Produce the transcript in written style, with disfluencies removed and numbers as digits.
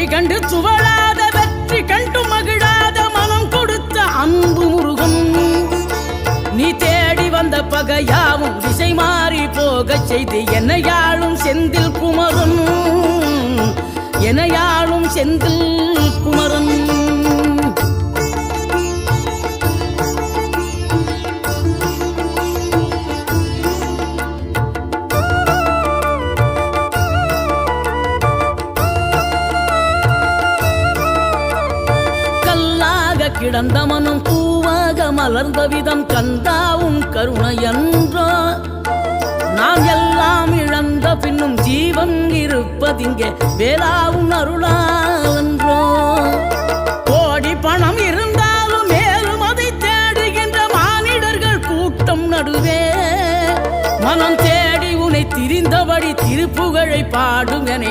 வழி கண்டு துவளாத வெற்றி கண்டு மகிழாத மனம் கொடுத்த அன்பு முருகன். நீ தேடி வந்த பகையாவும் திசை மாறி போகச் செய்து என்னையாளும் செந்தில் குமரன், என்னையாளும் செந்தில் குமரன். கிடந்த மனம் பூவாக மலர்ந்த விதம் கந்தாவும் கருணை என்றோ. நாம் எல்லாம் இழந்த பின்னும் ஜீவன் இருப்பதிங்கே வேளாவும் அருளாவென்றோ. கோடி பணம் இருந்தாலும் மேலும் அதை தேடுகின்ற மானிடர்கள் கூட்டம் நடுவே மனம் தேடி உனை திரிந்தபடி திருப்புகழை பாடும் என